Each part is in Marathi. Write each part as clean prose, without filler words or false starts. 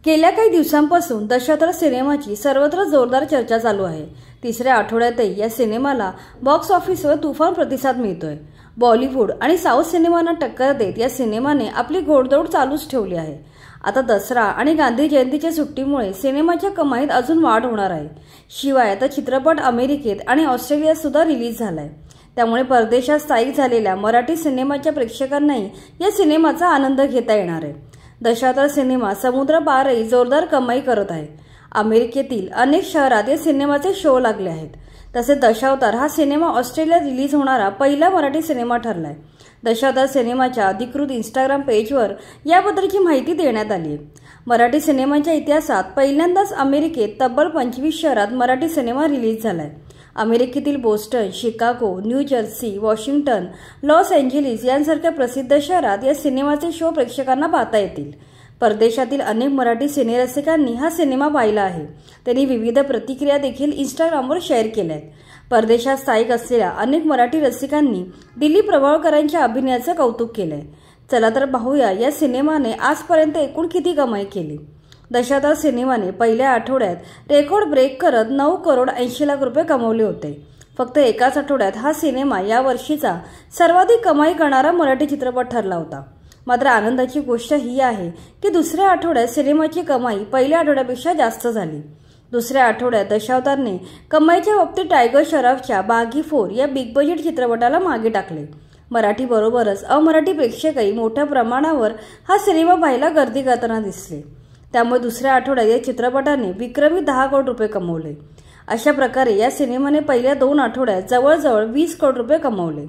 गेल्या काही दिवसांपासून दशावतार सिनेमाची सर्वत्र जोरदार चर्चा चालू आहे। तिसऱ्या आठवड्यातही या सिनेमाला बॉक्स ऑफिसवर तुफान प्रतिसाद मिळतोय। बॉलिवूड आणि साऊथ सिनेमांना टक्कर देत या सिनेमाने आपली घोडदौड चालूच ठेवली आहे। आता दसरा आणि गांधी जयंतीच्या सुट्टीमुळे सिनेमाच्या कमाईत अजून वाढ होणार आहे। शिवाय आता चित्रपट अमेरिकेत आणि ऑस्ट्रेलियात सुद्धा रिलीज झालाय। त्यामुळे परदेशात स्थायिक झालेल्या मराठी सिनेमाच्या प्रेक्षकांनाही या सिनेमाचा आनंद घेता येणार आहे। दशावतार सिनेमा समुद्रपारही जोरदार कमाई करत आहे। अमेरिकेतील अनेक शहरात या सिनेमाचे शो लागले आहेत। तसेच दशावतार हा सिनेमा ऑस्ट्रेलियात रिलीज होणारा पहिला मराठी सिनेमा ठरलाय। दशावतार सिनेमाच्या अधिकृत इंस्टाग्राम पेजवर याबद्दलची माहिती देण्यात आली आहे। मराठी सिनेमाच्या इतिहासात पहिल्यांदाच अमेरिकेत तब्बल 25 शहरात मराठी सिनेमा रिलीज झालाय। अमेरिकेतील Boston, Chicago, new Jersey, Washington, Los Angeles यांसारख्या प्रसिद्ध शहरात या सिनेमाचे शो प्रेक्षकांना पाहता येतील। परदेशातील अनेक मराठी सिनेरसिकांनी हा सिनेमा पाहिला आहे। त्यांनी विविध प्रतिक्रिया देखील इंस्टाग्रामवर शेअर केल्या आहेत। परदेशात स्थायिक असलेल्या अनेक मराठी रसिकांनी दिलीप प्रभावळकरांच्या अभिनयाचं कौतुक केलंय। चला तर पाहूया या सिनेमाने आजपर्यंत एकूण किती कमाई केली। दशावतार सिनेमाने पहिल्या आठवड्यात रेकॉर्ड ब्रेक करत 9 करोड 80 लाख रुपये कमवले होते। फक्त एकाच आठवड्यात हा सिनेमा या वर्षीचा सर्वाधिक कमाई करणारा मराठी चित्रपट ठरला होता। मात्र आनंदाची गोष्ट ही आहे की दुसऱ्या आठवड्यात सिनेमाची कमाई पहिल्या आठवड्यापेक्षा जास्त झाली। दुसऱ्या आठवड्यात दशावतारने कमाईच्या बाबतीत टायगर श्रॉफच्या बागी 4 या बिग बजेट चित्रपटाला मागे टाकले। मराठी बरोबरच अमराठी प्रेक्षकही मोठ्या प्रमाणावर हा सिनेमा पाहायला गर्दी करताना दिसले। त्यामुळे दुसऱ्या आठवड्यात या चित्रपटाने विक्रमी 10 करोड रुपये कमवले। अशा प्रकारे या सिनेमाने पहिल्या 2 आठवड्यात जवळजवळ 20 करोड रुपये कमवले।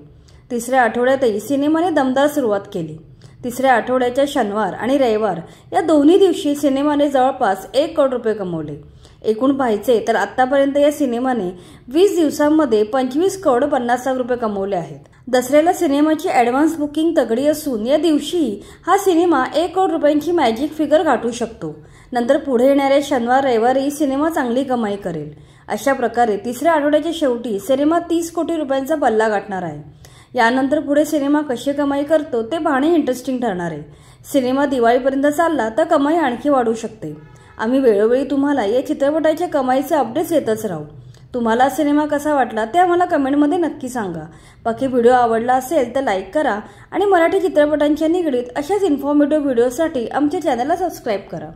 तिसऱ्या आठवड्यातही सिनेमाने दमदार सुरुवात केली। तिसऱ्या आठवड्याच्या शनिवार आणि रविवार या दोन्ही दिवशी सिनेमाने जवळपास 1 करोड रुपये कमवले। एकूण पाहायचे तर आतापर्यंत या सिनेमाने 20 दिवसांमध्ये 25 करोड 50 लाख रुपये कमवले आहेत। दसऱ्याला सिनेमाची ॲडव्हान्स बुकिंग तगडी असून या दिवशी हा सिनेमा 1 करोड रुपयांची मॅजिक फिगर गाठू शकतो। नंतर पुढे येणाऱ्या शनिवार रविवारी सिनेमा चांगली कमाई करेल। अशा प्रकारे तिसऱ्या आठवड्याच्या शेवटी सिनेमा 30 कोटी रुपयांचा पल्ला गाठणार आहे। यानंतर पुढे सिनेमा कशी कमाई करतो ते पाहणे इंटरेस्टिंग ठरणार आहे। सिनेमा दिवाळीपर्यंत चालला तर कमाई आणखी वाढू शकते। आम्ही वेळोवेळी तुम्हाला या चित्रपटाच्या कमाईचे अपडेट्स येतच राहू। तुम्हाला सिनेमा कसा वाटला ते आम्हाला कमेंटमध्ये नक्की सांगा। बाकी व्हिडिओ आवडला असेल तर लाईक करा आणि मराठी चित्रपटांच्या निगडीत अशाच इन्फॉर्मेटिव्ह व्हिडिओसाठी आमच्या चॅनलला सबस्क्राईब करा।